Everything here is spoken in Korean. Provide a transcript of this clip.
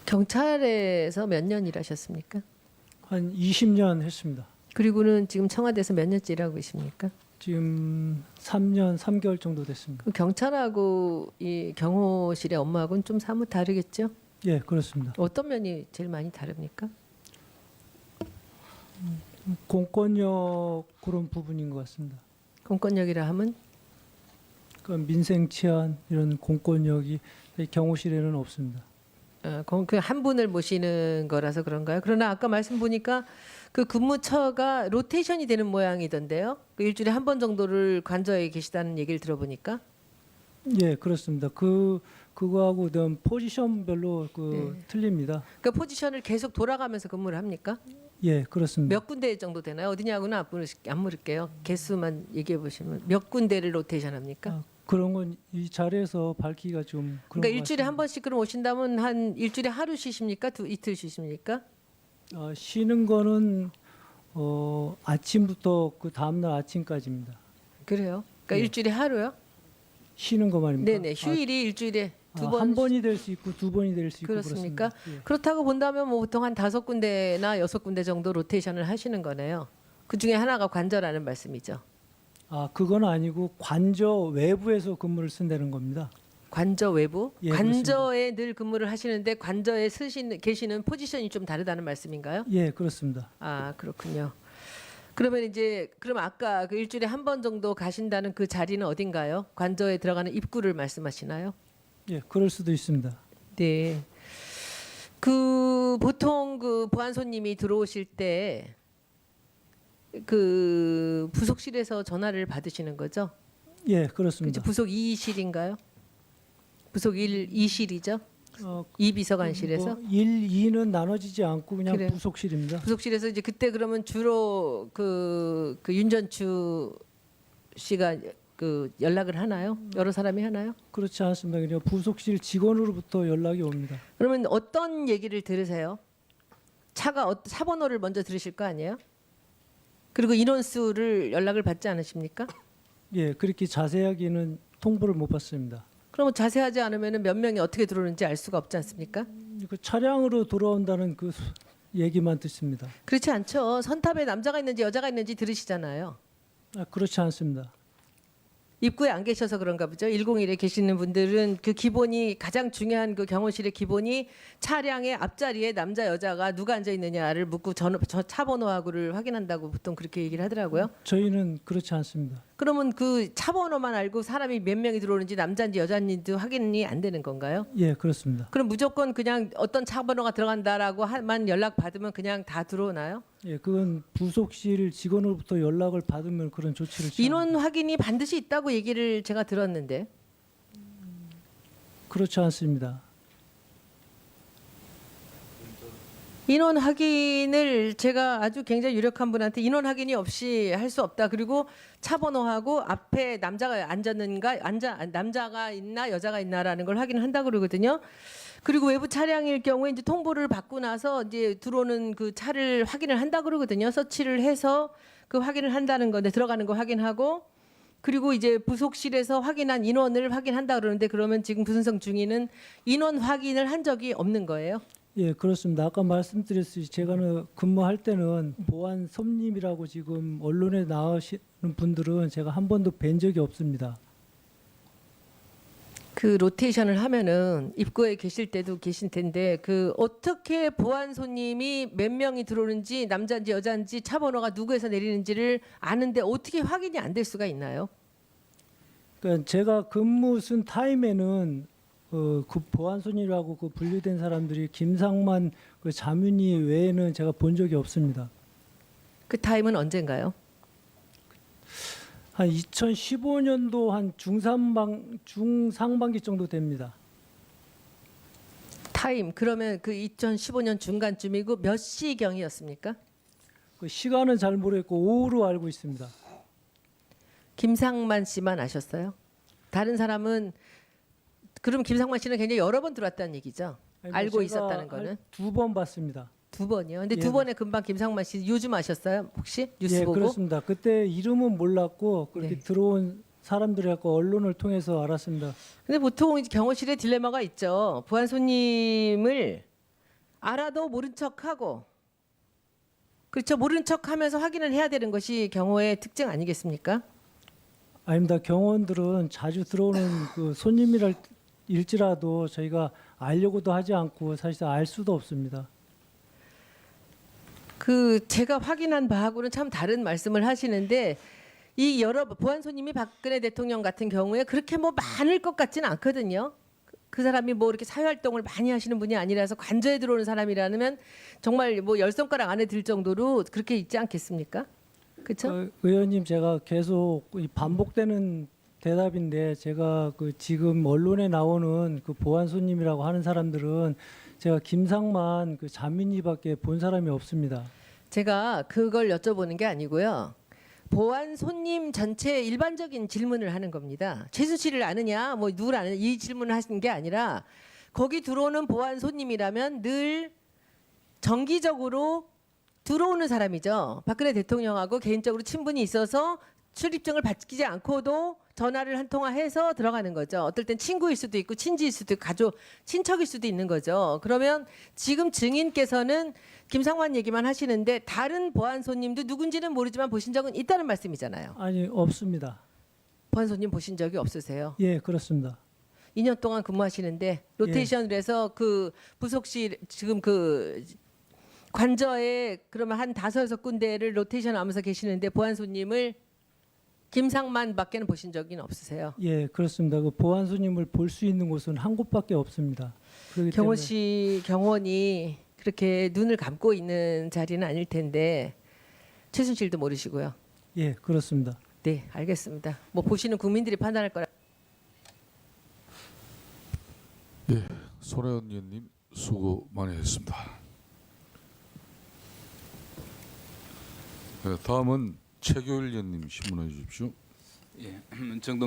경찰에서 몇 년 일하셨습니까? 한 20년 했습니다. 그리고는 지금 청와대에서 몇 년째 일하고 계십니까? 지금 3년 3개월 정도 됐습니다. 그 경찰하고 이 경호실의 업무하고는 좀 사뭇 다르겠죠? 예, 그렇습니다. 어떤 면이 제일 많이 다릅니까? 공권력 그런 부분인 것 같습니다. 공권력이라 하면 그 민생 치안 이런 공권력이 경호실에는 없습니다. 그 한 분을 모시는 거라서 그런가요? 그러나 아까 말씀 보니까 그 근무처가 로테이션이 되는 모양이던데요. 그 일주일에 한 번 정도를 관저에 계시다는 얘기를 들어보니까. 예, 그렇습니다. 그거하고 좀 포지션별로 틀립니다. 그 포지션을 계속 돌아가면서 근무를 합니까? 예, 그렇습니다. 몇 군데 정도 되나요? 어디냐고는 안 물을게요. 개수만 얘기해 보시면 몇 군데를 로테이션 합니까? 그런 건 이 자리에서 밝히기가 좀 그런 그러니까 것 일주일에 같습니다. 한 번씩 그럼 오신다면 한 일주일에 하루 쉬십니까? 이틀 쉬십니까? 쉬는 거는 아침부터 그 다음날 아침까지입니다. 그래요? 그러니까 네. 일주일에 하루요? 쉬는 거 말입니까? 네네. 휴일이 일주일에 두 번. 한 번이 될 수 있고 두 번이 될 수 있고 그렇습니까? 그렇습니다. 예. 그렇다고 본다면 뭐 보통 한 5군데나 6군데 정도 로테이션을 하시는 거네요. 그 중에 하나가 관저라는 말씀이죠. 그건 아니고 관저 외부에서 근무를 쓴다는 겁니다. 관저 외부? 예, 관저에 늘 근무를 하시는데 관저에 계시는 포지션이 좀 다르다는 말씀인가요? 예, 그렇습니다. 아, 그렇군요. 그러면 그럼 아까 그 일주일에 한 번 정도 가신다는 그 자리는 어딘가요? 관저에 들어가는 입구를 말씀하시나요? 예, 그럴 수도 있습니다. 네. 보통 그 보안 손님이 들어오실 때 그 부속실에서 전화를 받으시는 거죠? 예, 그죠? 그렇습니다. 부속 2실인가요? 부속 1, 2실이죠? 어, 2비서관실에서? 1, 2는 나눠지지 않고 그냥 그래요. 부속실입니다. 부속실에서 이제 그때 그러면 주로 그 윤전추 씨가 그 연락을 하나요? 여러 사람이 하나요? 그렇지 않습니다. 그냥 부속실 직원으로부터 연락이 옵니다. 그러면 어떤 얘기를 들으세요? 차 번호를 먼저 들으실 거 아니에요? 그리고 인원수를 연락을 받지 않으십니까? 예, 그렇게 자세하게는 통보를 못 받습니다. 그러면 자세하지 않으면 몇 명이 어떻게 들어오는지 알 수가 없지 않습니까? 그 차량으로 돌아온다는 그 얘기만 듣습니다. 그렇지 않죠. 선탑에 남자가 있는지 여자가 있는지 들으시잖아요. 그렇지 않습니다. 입구에 안 계셔서 그런가 보죠. 101에 계시는 분들은 그 기본이 가장 중요한 그 경호실의 기본이 차량의 앞자리에 남자 여자가 누가 앉아 있느냐를 묻고 차 번호하고를 확인한다고 보통 그렇게 얘기를 하더라고요. 저희는 그렇지 않습니다. 그러면 그 차 번호만 알고 사람이 몇 명이 들어오는지 남자인지 여자인지도 확인이 안 되는 건가요? 예, 그렇습니다. 그럼 무조건 그냥 어떤 차 번호가 들어간다라고만 연락 받으면 그냥 다 들어오나요? 예, 그건 부속실 직원으로부터 연락을 받으면 그런 조치를 취합니다. 인원 확인이 반드시 있다고 얘기를 제가 들었는데. 그렇지 않습니다. 인원 확인을 제가 아주 굉장히 유력한 분한테 인원 확인이 없이 할 수 없다. 그리고 차 번호하고 앞에 남자가 남자가 있나 여자가 있나라는 걸 확인한다 그러거든요. 그리고 외부 차량일 경우에 이제 통보를 받고 나서 이제 들어오는 그 차를 확인을 한다 그러거든요. 서치를 해서 그 확인을 한다는 건데 들어가는 거 확인하고 그리고 이제 부속실에서 확인한 인원을 확인한다 그러는데 그러면 지금 부순성 중위는 인원 확인을 한 적이 없는 거예요. 예, 그렇습니다. 아까 말씀드렸듯이 제가 근무할 때는 보안 손님이라고 지금 언론에 나오시는 분들은 제가 한 번도 뵌 적이 없습니다. 그 로테이션을 하면은 입구에 계실 때도 계신 텐데 그 어떻게 보안 손님이 몇 명이 들어오는지 남자인지 여자인지 차 번호가 누구에서 내리는지를 아는데 어떻게 확인이 안 될 수가 있나요? 그러니까 제가 근무 쓴 타임에는 그 보안 손님이라고 그 분류된 사람들이 김상만 그 자문위 외에는 제가 본 적이 없습니다. 그 타임은 언젠가요? 한 2015년도 한 중상반기 정도 됩니다. 타임 그러면 그 2015년 중간쯤이고 몇 시경이었습니까? 그 시간은 잘 모르겠고 오후로 알고 있습니다. 김상만 씨만 아셨어요? 다른 사람은 그럼 김상만 씨는 굉장히 여러 번 들어왔다는 얘기죠? 알고 있었다는 거는? 2번 봤습니다. 2번이요. 근데 예. 2번에 금방 김상만 씨 요즘 아셨어요? 혹시 뉴스 예, 보고? 그렇습니다. 그때 이름은 몰랐고 그렇게 네. 들어온 사람들이 갖고 언론을 통해서 알았습니다. 근데 보통 이제 경호실에 딜레마가 있죠. 보안 손님을 알아도 모른 척하고 그렇죠. 모른 척하면서 확인을 해야 되는 것이 경호의 특징 아니겠습니까? 아닙니다. 경호원들은 자주 들어오는 그 손님일지라도 저희가 알려고도 하지 않고 사실상 알 수도 없습니다. 그 제가 확인한 바하고는 참 다른 말씀을 하시는데 이 여러 보안 손님이 박근혜 대통령 같은 경우에 그렇게 뭐 많을 것 같지는 않거든요. 그 사람이 뭐 이렇게 사회활동을 많이 하시는 분이 아니라서 관저에 들어오는 사람이라면 정말 뭐 10손가락 안에 들 정도로 그렇게 있지 않겠습니까? 그렇죠? 의원님, 제가 계속 이 반복되는 대답인데 제가 그 지금 언론에 나오는 그 보안 손님이라고 하는 사람들은 제가 김상만 그 자민이밖에 본 사람이 없습니다. 제가 그걸 여쭤보는 게 아니고요. 보안 손님 전체 일반적인 질문을 하는 겁니다. 최순실을 아느냐, 뭐 누굴 아느냐 이 질문을 하시는 게 아니라 거기 들어오는 보안 손님이라면 늘 정기적으로 들어오는 사람이죠. 박근혜 대통령하고 개인적으로 친분이 있어서 출입증을 받지 않고도 전화를 한 통화해서 들어가는 거죠. 어떨 땐 친구일 수도 있고 친지일 수도 있고 가족, 친척일 수도 있는 거죠. 그러면 지금 증인께서는 김상환 얘기만 하시는데 다른 보안 손님도 누군지는 모르지만 보신 적은 있다는 말씀이잖아요. 아니, 없습니다. 보안 손님 보신 적이 없으세요? 예, 그렇습니다. 2년 동안 근무하시는데 로테이션을 해서 그 부속실 지금 그 관저에 그러면 한 5-6군데를 로테이션 하면서 계시는데 보안 손님을 김상만밖에는 보신 적은 없으세요? 예, 그렇습니다. 그 보안 손님을 볼 수 있는 곳은 한 곳밖에 없습니다. 그렇기 경호 때문에 씨 경호원이 그렇게 눈을 감고 있는 자리는 아닐 텐데 최순실도 모르시고요. 예, 그렇습니다. 네, 알겠습니다. 뭐 보시는 국민들이 판단할 거라. 예, 손혜원 의원님 수고 많이 했습니다. 네, 다음은 최교일 의원님 신문해 주십시오. 예, 문청동